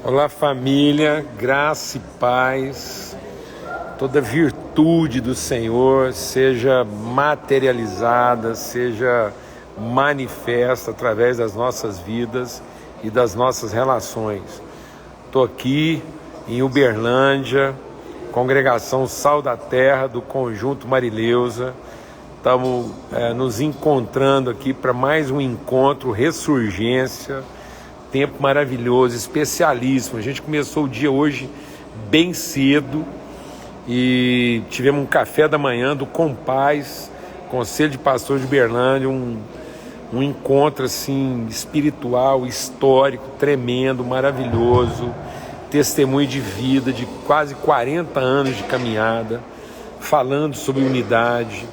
Olá, família, graça e paz, toda virtude do Senhor seja materializada, seja manifesta através das nossas vidas e das nossas relações. Estou aqui em Uberlândia, congregação Sal da Terra do Conjunto Marileusa. Estamos nos encontrando aqui para mais um encontro, ressurgência, tempo maravilhoso, especialíssimo. A gente começou o dia hoje bem cedo e tivemos um café da manhã do Compaz, Conselho de Pastores de Uberlândia, um encontro assim espiritual, histórico, tremendo, maravilhoso, testemunho de vida de quase 40 anos de caminhada, falando sobre unidade,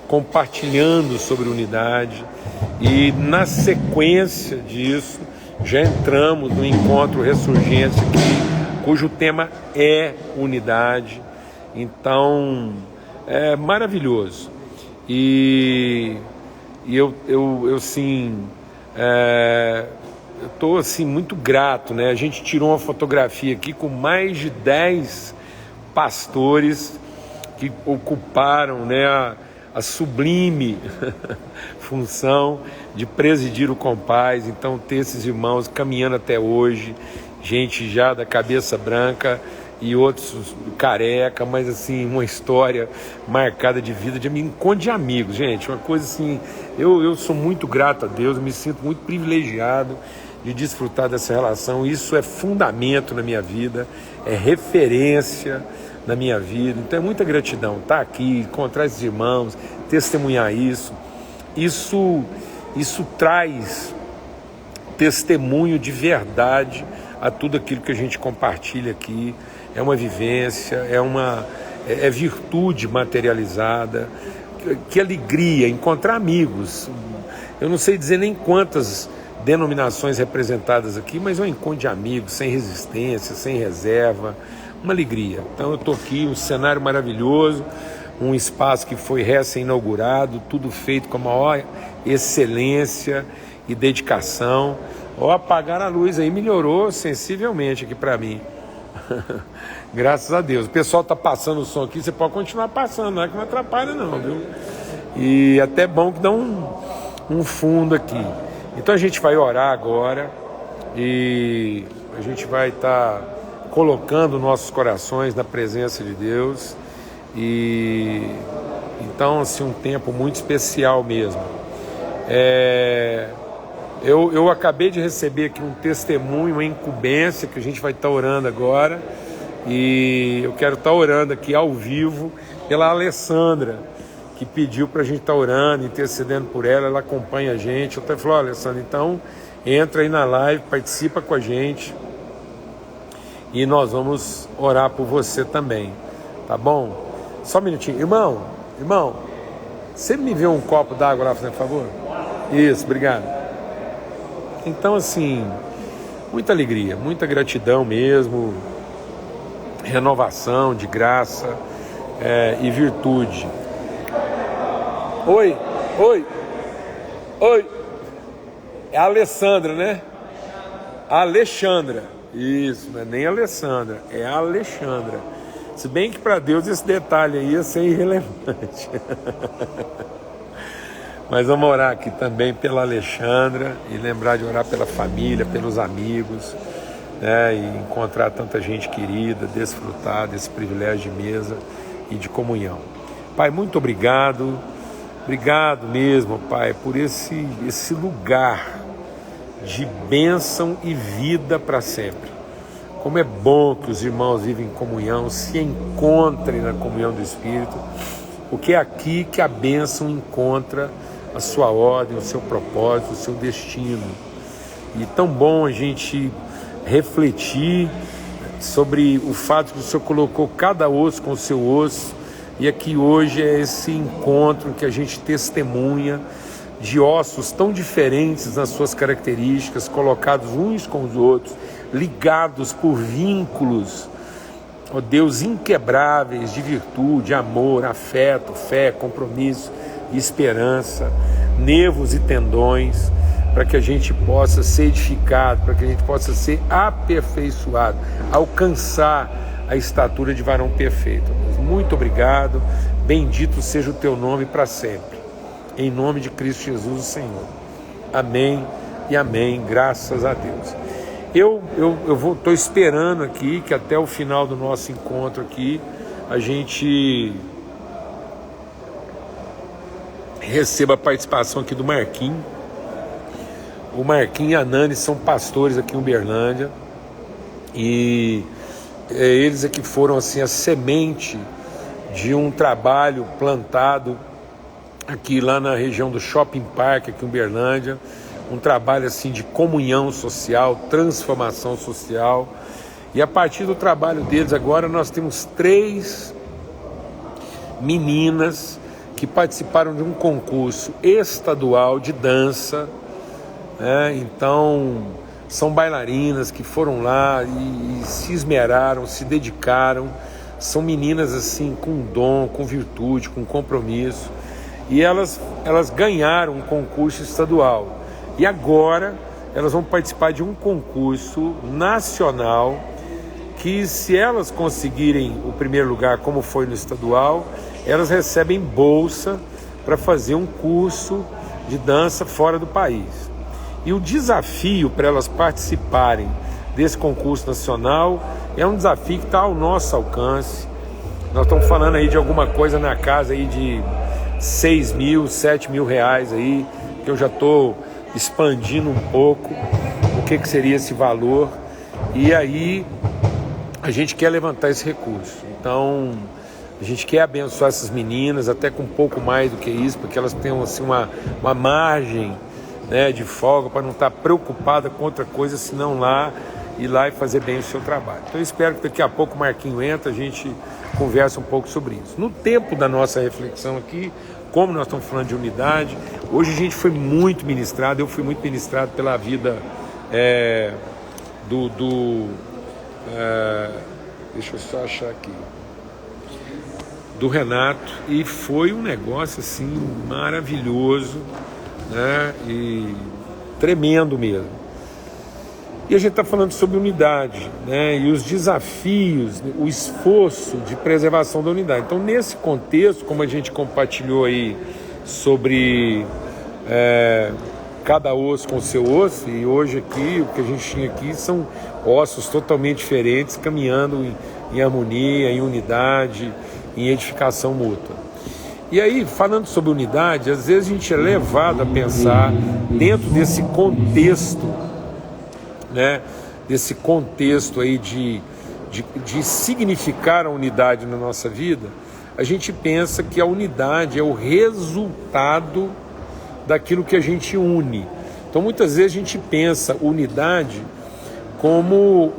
compartilhando sobre unidade, e na sequência disso já entramos no encontro Ressurgência aqui, cujo tema é unidade. Então é maravilhoso e eu sim, eu estou assim muito grato, né? A gente tirou uma fotografia aqui com mais de 10 pastores que ocuparam, né, a sublime função de presidir o Compaz. Então ter esses irmãos caminhando até hoje, gente já da cabeça branca e outros careca, mas assim, uma história marcada de vida, de encontro de amigos, gente, uma coisa assim, eu sou muito grato a Deus, eu me sinto muito privilegiado de desfrutar dessa relação. Isso é fundamento na minha vida, é referência na minha vida, então é muita gratidão estar aqui, encontrar esses irmãos, testemunhar isso traz testemunho de a tudo aquilo que a gente compartilha aqui. É uma vivência, é virtude materializada. Que alegria encontrar amigos. Eu não sei dizer nem quantas denominações representadas aqui, mas é um encontro de amigos, sem resistência, sem reserva, uma alegria. Então eu estou aqui, um cenário maravilhoso, um espaço que foi recém-inaugurado, tudo feito com a maior excelência e dedicação. Apagar a luz aí melhorou sensivelmente aqui para mim. Graças a Deus. O pessoal está passando o som aqui, você pode continuar passando, não é que não atrapalha não, viu? E até bom que dá um fundo aqui. Então a gente vai orar agora e a gente vai estar colocando nossos corações na presença de Deus. E então assim, um tempo muito especial mesmo. Eu acabei de receber aqui um testemunho, uma incumbência que a gente vai estar orando agora, e eu quero estar orando aqui ao vivo pela Alessandra, que pediu para a gente estar orando, intercedendo por ela. Ela acompanha a gente. Eu até falei: Alessandra, então entra aí na live, participa com a gente e nós vamos orar por você também, tá bom? Só um minutinho. Irmão, você me vê um copo d'água lá, por favor? Isso, obrigado. Então, assim, muita alegria, muita gratidão mesmo, renovação de graça e virtude. Oi. É a Alessandra, né? Alexandra. Isso, não é nem Alessandra, é a Alexandra. Se bem que para Deus esse detalhe aí ia ser irrelevante. Mas vamos orar aqui também pela Alexandra e lembrar de orar pela família, pelos amigos, né? E encontrar tanta gente querida, desfrutar desse privilégio de mesa e de comunhão. Pai, muito obrigado mesmo, Pai, por esse lugar de bênção e vida para sempre. Como é bom que os irmãos vivem em comunhão, se encontrem na comunhão do Espírito, porque é aqui que a bênção encontra a sua ordem, o seu propósito, o seu destino. E tão bom a gente refletir sobre o fato que o Senhor colocou cada osso com o seu osso, e aqui hoje é esse encontro que a gente testemunha de ossos tão diferentes nas suas características, colocados uns com os outros, ligados por vínculos, ó Deus, inquebráveis de virtude, amor, afeto, fé, compromisso e esperança, nervos e tendões, para que a gente possa ser edificado, para que a gente possa ser aperfeiçoado, alcançar a estatura de varão perfeito. Muito obrigado, bendito seja o teu nome para sempre, em nome de Cristo Jesus, o Senhor. Amém e amém, graças a Deus. Eu estou esperando aqui que até o final do nosso encontro aqui a gente receba a participação aqui do Marquinhos. O Marquinhos e a Nani são pastores aqui em Uberlândia e eles é que foram assim a semente de um trabalho plantado aqui lá na região do Shopping Park aqui em Uberlândia, um trabalho assim de comunhão social, transformação social. E a partir do trabalho deles agora nós temos 3 meninas que participaram de um concurso estadual de dança, né? Então são bailarinas que foram lá e se esmeraram, se dedicaram. São meninas assim com dom, com virtude, com compromisso, e elas ganharam um concurso estadual e agora elas vão participar de um concurso nacional que, se elas conseguirem o primeiro lugar como foi no estadual, elas recebem bolsa para fazer um curso de dança fora do país. E o desafio para elas participarem desse concurso nacional é um desafio que está ao nosso alcance. Nós estamos falando aí de alguma coisa na casa aí de 6 mil, 7 mil reais aí, que eu já estou expandindo um pouco o que seria esse valor. E aí a gente quer levantar esse recurso. Então a gente quer abençoar essas meninas até com um pouco mais do que isso, porque elas tenham assim uma margem, né, de folga, para não estar preocupada com outra coisa, senão ir lá e fazer bem o seu trabalho. Então eu espero que daqui a pouco o Marquinho entra, a gente conversa um pouco sobre isso. No tempo da nossa reflexão aqui, como nós estamos falando de unidade, hoje a gente foi muito ministrado, eu fui muito ministrado pela vida deixa eu só achar aqui, do Renato, e foi um negócio assim maravilhoso, né, e tremendo mesmo. E a gente está falando sobre unidade, né, e os desafios, o esforço de preservação da unidade. Então, nesse contexto, como a gente compartilhou aí sobre cada osso com seu osso, e hoje aqui, o que a gente tinha aqui são ossos totalmente diferentes, caminhando em harmonia, em unidade, em edificação mútua. E aí, falando sobre unidade, às vezes a gente é levado a pensar dentro desse contexto, né, desse contexto aí de significar a unidade na nossa vida. A gente pensa que a unidade é o resultado daquilo que a gente une. Então muitas vezes a gente pensa unidade como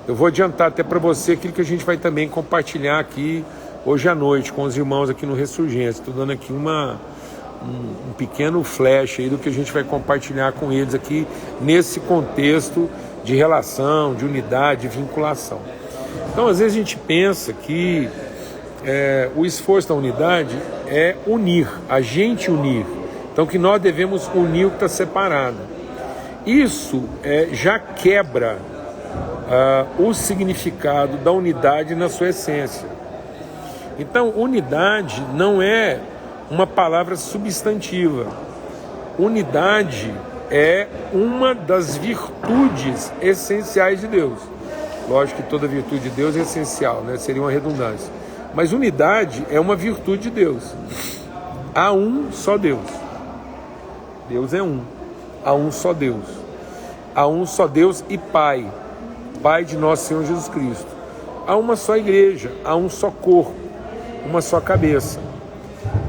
eu vou adiantar até para você aquilo que a gente vai também compartilhar aqui hoje à noite com os irmãos aqui no Ressurgência. Estou dando aqui um pequeno flash aí do que a gente vai compartilhar com eles aqui nesse contexto de relação, de unidade, de vinculação. Então às vezes a gente pensa que o esforço da unidade é unir, a gente unir. Então que nós devemos unir o que está separado. Isso já quebra o significado da unidade na sua essência. Então unidade não é uma palavra substantiva. Unidade é uma das virtudes essenciais de Deus. Lógico que toda virtude de Deus é essencial, né? Seria uma redundância. Mas unidade é uma virtude de Deus. Há um só Deus. Deus é um. Há um só Deus. Há um só Deus e Pai. Pai de nosso Senhor Jesus Cristo. Há uma só igreja. Há um só corpo. Uma só cabeça.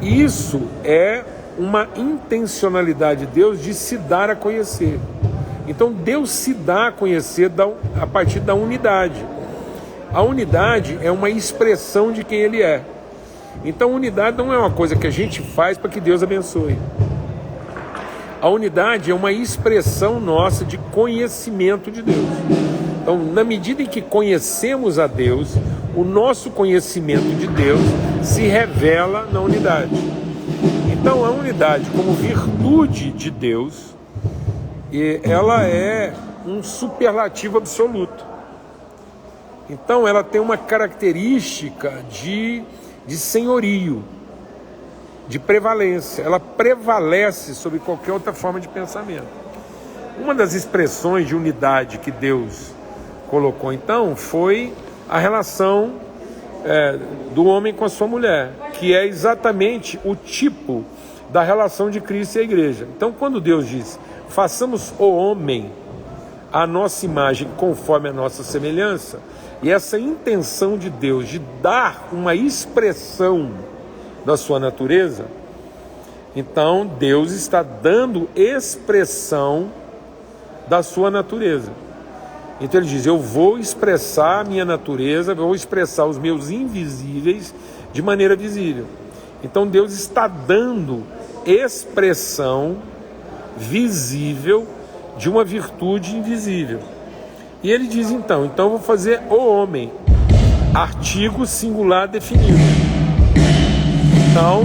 Isso é uma intencionalidade de Deus de se dar a conhecer. Então Deus se dá a conhecer a partir da unidade. A unidade é uma expressão de quem Ele é. Então unidade não é uma coisa que a gente faz para que Deus abençoe. A unidade é uma expressão nossa de conhecimento de Deus. Então, na medida em que conhecemos a Deus, o nosso conhecimento de Deus se revela na unidade. Então a unidade como virtude de Deus, ela é um superlativo absoluto. Então ela tem uma característica de senhorio, de prevalência. Ela prevalece sobre qualquer outra forma de pensamento. Uma das expressões de unidade que Deus colocou então foi a relação do homem com a sua mulher, que é exatamente o tipo da relação de Cristo e a igreja. Então quando Deus diz, façamos o homem a nossa imagem conforme a nossa semelhança, e essa intenção de Deus de dar uma expressão da sua natureza, então Deus está dando expressão da sua natureza. Então ele diz, eu vou expressar a minha natureza, vou expressar os meus invisíveis de maneira visível. Então Deus está dando expressão visível de uma virtude invisível. E ele diz então eu vou fazer o homem, artigo singular definido. Então,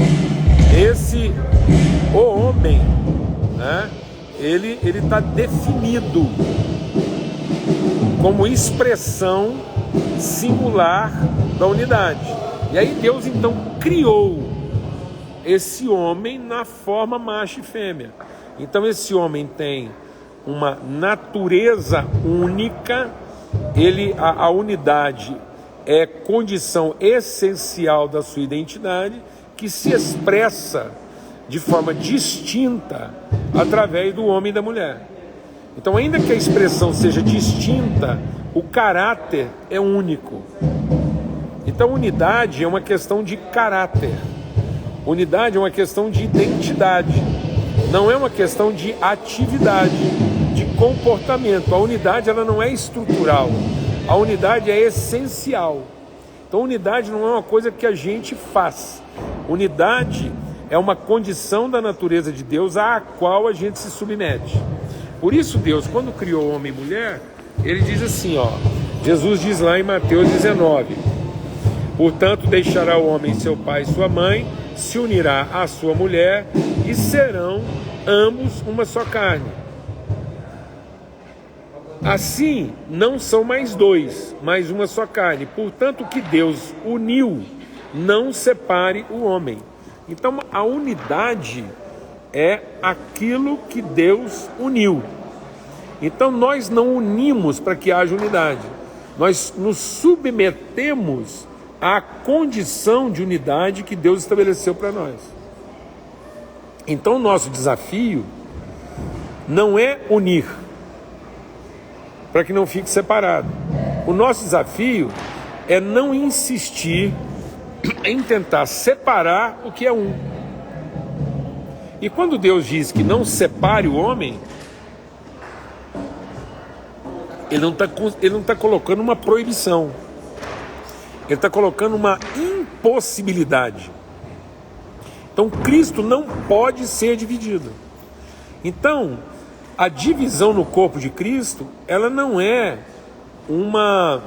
o homem, né, ele está definido como expressão singular da unidade. E aí Deus então criou esse homem na forma macho e fêmea. Então esse homem tem uma natureza única, a unidade é condição essencial da sua identidade, que se expressa de forma distinta através do homem e da mulher. Então, ainda que a expressão seja distinta, o caráter é único. Então, unidade é uma questão de caráter. Unidade é uma questão de identidade. Não é uma questão de atividade, de comportamento. A unidade ela não é estrutural. A unidade é essencial. Então, unidade não é uma coisa que a gente faz. Unidade é uma condição da natureza de Deus à qual a gente se submete. Por isso Deus, quando criou homem e mulher, ele diz assim, Jesus diz lá em Mateus 19, portanto deixará o homem seu pai e sua mãe, se unirá à sua mulher e serão ambos uma só carne. Assim não são mais dois, mas uma só carne. Portanto, o que Deus uniu, não separe o homem. Então a unidade é aquilo que Deus uniu. Então nós não unimos para que haja unidade. Nós nos submetemos à condição de unidade que Deus estabeleceu para nós. Então o nosso desafio não é unir para que não fique separado. O nosso desafio é não insistir em tentar separar o que é um. E quando Deus diz que não separe o homem, ele não está colocando uma proibição, ele está colocando uma impossibilidade. Então Cristo não pode ser dividido. Então a divisão no corpo de Cristo, ela não é uma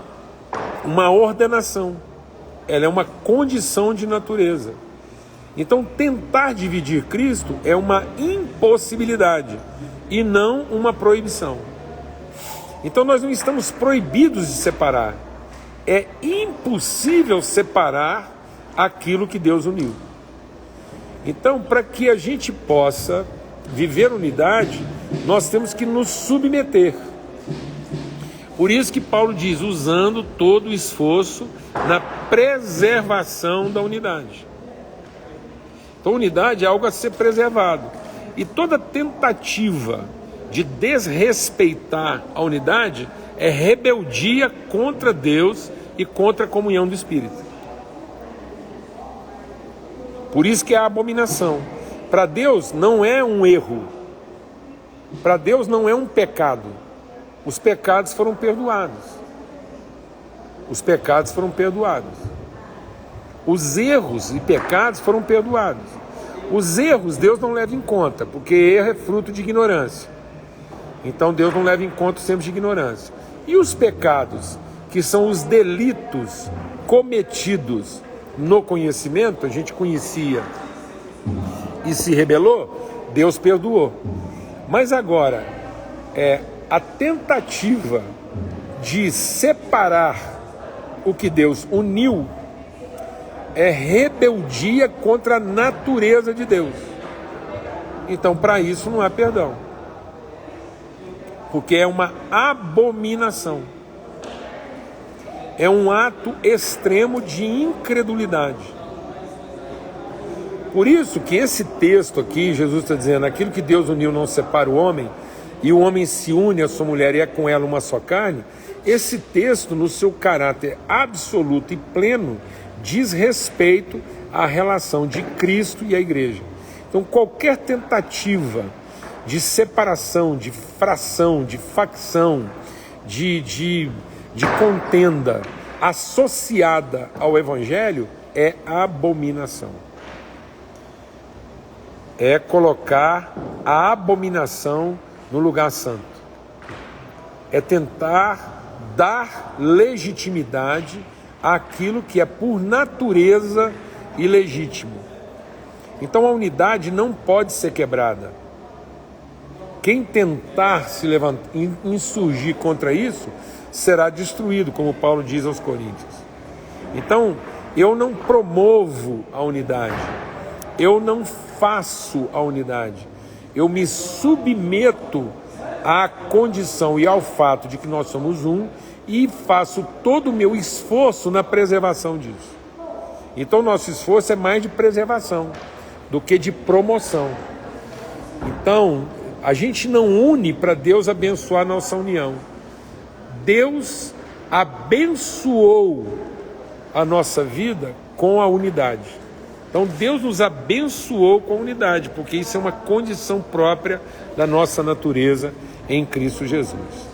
ordenação, ela é uma condição de natureza. Então tentar dividir Cristo é uma impossibilidade e não uma proibição. Então nós não estamos proibidos de separar. É impossível separar aquilo que Deus uniu. Então, para que a gente possa viver unidade, nós temos que nos submeter. Por isso que Paulo diz, usando todo o esforço na preservação da unidade. Então, unidade é algo a ser preservado. E toda tentativa de desrespeitar a unidade é rebeldia contra Deus e contra a comunhão do Espírito. Por isso que é a abominação. Para Deus não é um erro. Para Deus não é um pecado. Os pecados foram perdoados. Os pecados foram perdoados. Os erros e pecados foram perdoados. Os erros Deus não leva em conta, porque erro é fruto de ignorância. Então Deus não leva em conta sempre de ignorância. E os pecados, que são os delitos cometidos no conhecimento, a gente conhecia e se rebelou, Deus perdoou. Mas agora, a tentativa de separar o que Deus uniu é rebeldia contra a natureza de Deus. Então, para isso não há perdão, porque é uma abominação, é um ato extremo de incredulidade. Por isso que esse texto aqui, Jesus está dizendo, aquilo que Deus uniu não separa o homem, e o homem se une à sua mulher e é com ela uma só carne. Esse texto, no seu caráter absoluto e pleno, diz respeito à relação de Cristo e a igreja. Então, qualquer tentativa de separação, de fração, de facção, de contenda associada ao Evangelho é abominação. É colocar a abominação no lugar santo. É tentar dar legitimidade àquilo que é por natureza ilegítimo. Então a unidade não pode ser quebrada. Quem tentar se levantar, insurgir contra isso, será destruído, como Paulo diz aos Coríntios. Então, eu não promovo a unidade, eu não faço a unidade, eu me submeto à condição e ao fato de que nós somos um e faço todo o meu esforço na preservação disso. Então, nosso esforço é mais de preservação do que de promoção. Então, a gente não une para Deus abençoar a nossa união. Deus abençoou a nossa vida com a unidade. Então Deus nos abençoou com a unidade, porque isso é uma condição própria da nossa natureza em Cristo Jesus.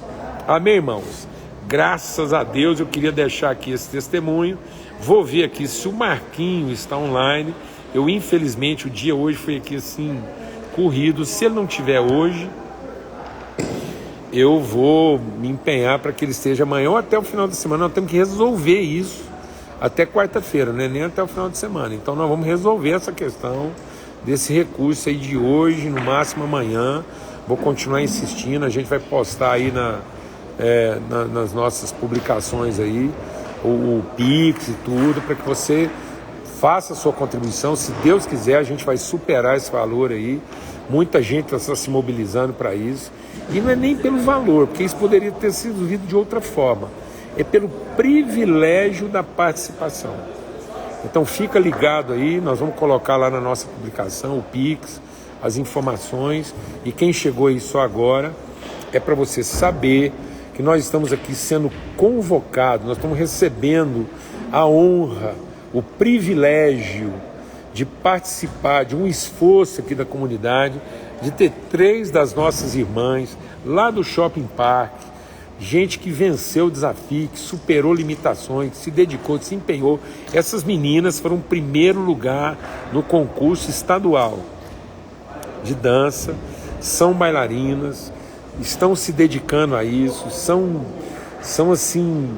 Amém, irmãos? Graças a Deus, eu queria deixar aqui esse testemunho. Vou ver aqui se o Marquinho está online. Eu, infelizmente, o dia hoje foi aqui assim, corrido. Se ele não estiver hoje, eu vou me empenhar para que ele esteja amanhã ou até o final da semana. Nós temos que resolver isso até quarta-feira, né? Nem até o final de semana. Então nós vamos resolver essa questão desse recurso aí de hoje, no máximo amanhã. Vou continuar insistindo, a gente vai postar aí nas nossas publicações aí, o Pix e tudo, para que você faça a sua contribuição. Se Deus quiser, a gente vai superar esse valor aí. Muita gente está se mobilizando para isso. E não é nem pelo valor, porque isso poderia ter sido visto de outra forma. É pelo privilégio da participação. Então fica ligado aí, nós vamos colocar lá na nossa publicação o Pix, as informações. E quem chegou aí só agora, é para você saber que nós estamos aqui sendo convocados, nós estamos recebendo a honra, o privilégio de participar de um esforço aqui da comunidade, de ter 3 das nossas irmãs lá do Shopping Park, gente que venceu o desafio, que superou limitações, que se dedicou, que se empenhou. Essas meninas foram primeiro lugar no concurso estadual de dança, são bailarinas, estão se dedicando a isso, são assim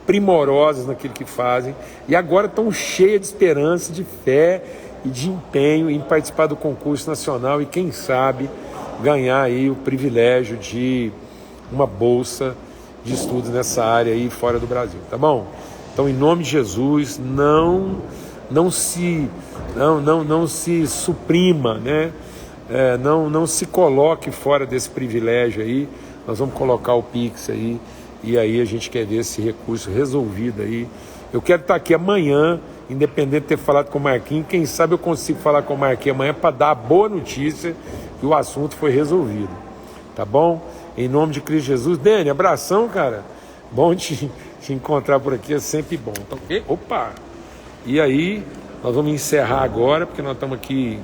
primorosas naquilo que fazem e agora estão cheias de esperança, de fé e de empenho em participar do concurso nacional e quem sabe ganhar aí o privilégio de uma bolsa de estudos nessa área aí fora do Brasil, tá bom? Então, em nome de Jesus, não se suprima, né? Não se coloque fora desse privilégio aí. Nós vamos colocar o Pix aí e aí a gente quer ver esse recurso resolvido aí. Eu quero estar aqui amanhã, independente de ter falado com o Marquinhos, quem sabe eu consigo falar com o Marquinhos amanhã para dar a boa notícia que o assunto foi resolvido, tá bom? Em nome de Cristo Jesus. Dani, abração, cara. Bom te encontrar por aqui, é sempre bom. Tá ok? Opa! E aí, nós vamos encerrar agora, porque nós estamos aqui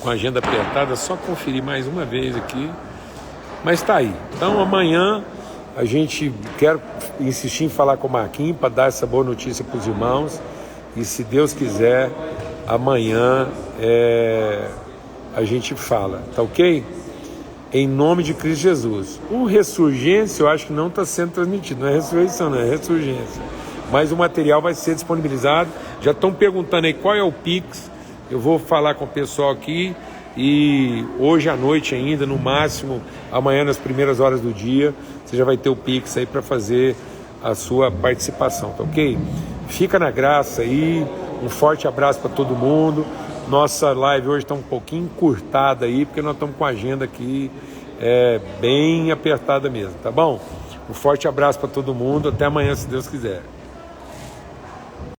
com a agenda apertada. Só conferir mais uma vez aqui. Mas tá aí. Então, amanhã, a gente quer insistir em falar com o Marquinhos para dar essa boa notícia para os irmãos. E se Deus quiser, amanhã a gente fala. Tá ok? Em nome de Cristo Jesus. O Ressurgência eu acho que não está sendo transmitido. Não é ressurreição, não é ressurgência. Mas o material vai ser disponibilizado. Já estão perguntando aí qual é o Pix. Eu vou falar com o pessoal aqui e hoje à noite ainda, no máximo, amanhã nas primeiras horas do dia, você já vai ter o Pix aí para fazer a sua participação, tá ok? Fica na graça aí, um forte abraço para todo mundo. Nossa live hoje está um pouquinho encurtada aí, porque nós estamos com a agenda aqui bem apertada mesmo, tá bom? Um forte abraço para todo mundo, até amanhã, se Deus quiser.